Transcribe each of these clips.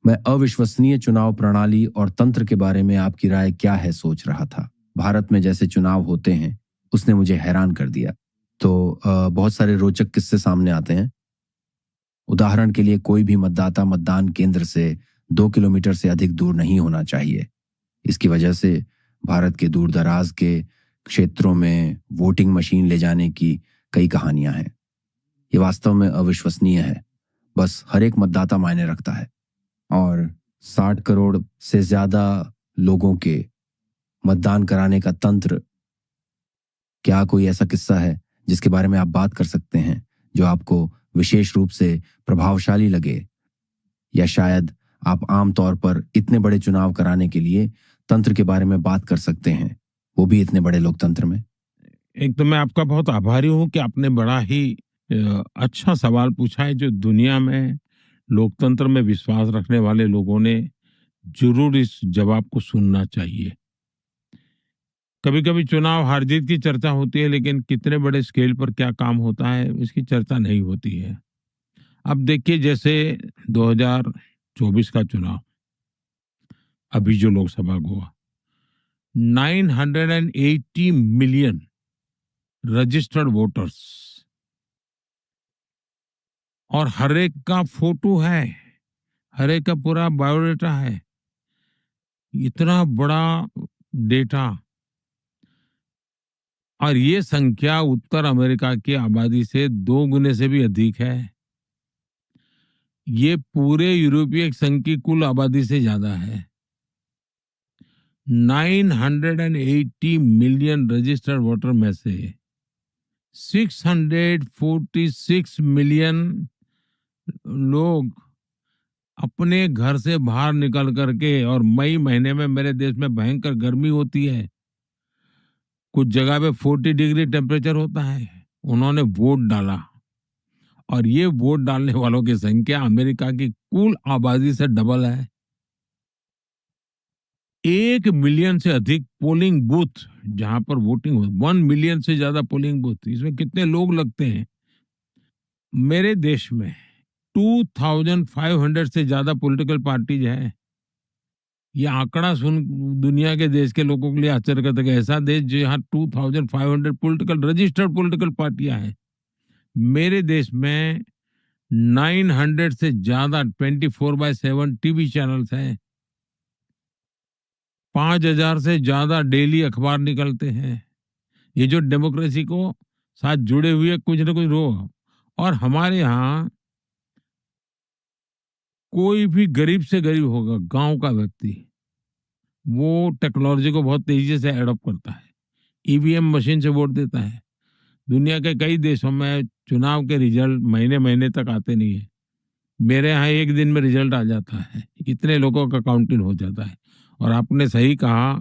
मैं अविश्वसनीय चुनाव प्रणाली और तंत्र के बारे में आपकी राय क्या है सोच रहा था। भारत में जैसे चुनाव होते हैं उसने मुझे हैरान कर दिया। तो बहुत सारे रोचक किस्से सामने आते हैं। उदाहरण के लिए कोई भी मतदाता मतदान केंद्र से 2 किलोमीटर से अधिक दूर नहीं होना चाहिए। इसकी वजह से भारत के दूर दराज के क्षेत्रों में वोटिंग मशीन ले जाने की कई कहानियां हैं। ये वास्तव में अविश्वसनीय है। बस हर एक मतदाता मायने रखता है और 60 करोड़ से ज्यादा लोगों के मतदान कराने का तंत्र। क्या कोई ऐसा किस्सा है जिसके बारे में आप बात कर सकते हैं जो आपको विशेष रूप से प्रभावशाली लगे, या शायद आप आमतौर पर इतने बड़े चुनाव कराने के लिए तंत्र के बारे में बात कर सकते हैं, वो भी इतने बड़े लोकतंत्र में। एक तो मैं आपका बहुत आभारी हूँ कि आपने बड़ा ही अच्छा सवाल पूछा है, जो दुनिया में लोकतंत्र में विश्वास रखने वाले लोगों ने जरूर इस जवाब को सुनना चाहिए। कभी कभी चुनाव हार जीत की चर्चा होती है, लेकिन कितने बड़े स्केल पर क्या काम होता है इसकी चर्चा नहीं होती है। अब देखिए, जैसे 2024 का चुनाव, अभी जो लोकसभा को हुआ, 980 मिलियन रजिस्टर्ड वोटर्स, और हर एक का फोटो है, हर एक का पूरा बायोडाटा है। इतना बड़ा डेटा, और ये संख्या उत्तर अमेरिका की आबादी से 2 गुने से भी अधिक है। ये पूरे यूरोपीय संघ की कुल आबादी से ज्यादा है। 980 मिलियन रजिस्टर्ड वोटर में से 646 मिलियन लोग अपने घर से बाहर निकल करके, और मई महीने में मेरे देश में भयंकर गर्मी होती है, कुछ जगह पे 40 डिग्री टेम्परेचर होता है, उन्होंने वोट डाला। और ये वोट डालने वालों की संख्या अमेरिका की कुल आबादी से डबल है। 1 मिलियन से अधिक पोलिंग बूथ जहां पर वोटिंग हो, 1 मिलियन से ज्यादा पोलिंग बूथ, इसमें कितने लोग लगते हैं। मेरे देश में 2500 से ज्यादा पॉलिटिकल पार्टीज हैं। ये आंकड़ा सुन दुनिया के देश के लोगों के लिए आश्चर्य करता है कि ऐसा देश जहाँ 2500 पॉलिटिकल रजिस्टर्ड पॉलिटिकल पार्टियां हैं। मेरे देश में 900 से ज्यादा 24/7 टीवी चैनल्स हैं। 5000 से ज्यादा डेली अखबार निकलते हैं। ये जो डेमोक्रेसी को साथ जुड़े हुए कुछ न कुछ रो। और हमारे यहाँ कोई भी गरीब से गरीब होगा, गांव का व्यक्ति, वो टेक्नोलॉजी को बहुत तेजी से एडॉप्ट करता है, ईवीएम मशीन से वोट देता है। दुनिया के कई देशों में चुनाव के रिजल्ट महीने महीने तक आते नहीं है। मेरे यहाँ एक दिन में रिजल्ट आ जाता है, इतने लोगों का काउंटिंग हो जाता है। और आपने सही कहा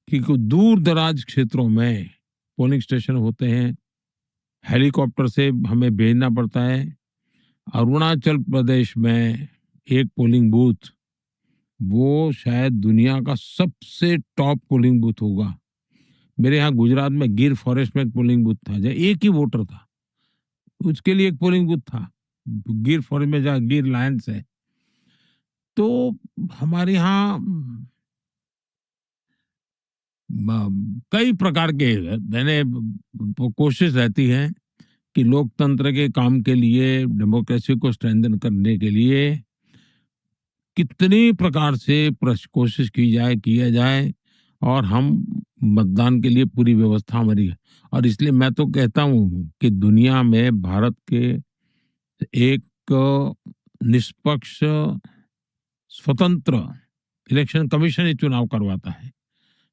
कि कुछ दूर दराज क्षेत्रों में पोलिंग स्टेशन होते हैं, हेलीकॉप्टर से हमें भेजना पड़ता है। अरुणाचल प्रदेश में एक पोलिंग बूथ, वो शायद दुनिया का सबसे टॉप पोलिंग बूथ होगा। मेरे यहाँ गुजरात में गिर फॉरेस्ट में एक पोलिंग बूथ था, जहाँ एक ही वोटर था, उसके लिए एक पोलिंग बूथ था। गिर फॉरेस्ट में जहाँ गिर लायंस है। तो हमारे यहाँ कई प्रकार के मैंने कोशिश रहती है कि लोकतंत्र के काम के लिए, डेमोक्रेसी को स्ट्रेंथन करने के लिए कितनी प्रकार से कोशिश की जाए, किया जाए, और हम मतदान के लिए पूरी व्यवस्था हमारी है। और इसलिए मैं तो कहता हूँ कि दुनिया में भारत के एक निष्पक्ष स्वतंत्र इलेक्शन कमीशन ही चुनाव करवाता है,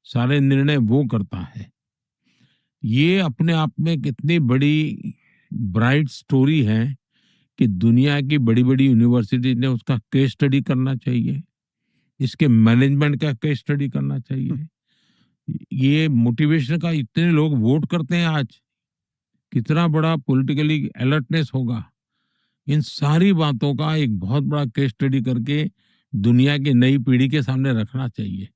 सारे निर्णय वो करता है। ये अपने आप में कितनी बड़ी ब्राइट स्टोरी है कि दुनिया की बड़ी बड़ी यूनिवर्सिटी ने उसका केस स्टडी करना चाहिए, इसके मैनेजमेंट का केस स्टडी करना चाहिए। ये मोटिवेशन का, इतने लोग वोट करते हैं आज, कितना बड़ा पॉलिटिकली अलर्टनेस होगा। इन सारी बातों का एक बहुत बड़ा केस स्टडी करके दुनिया की नई पीढ़ी के सामने रखना चाहिए।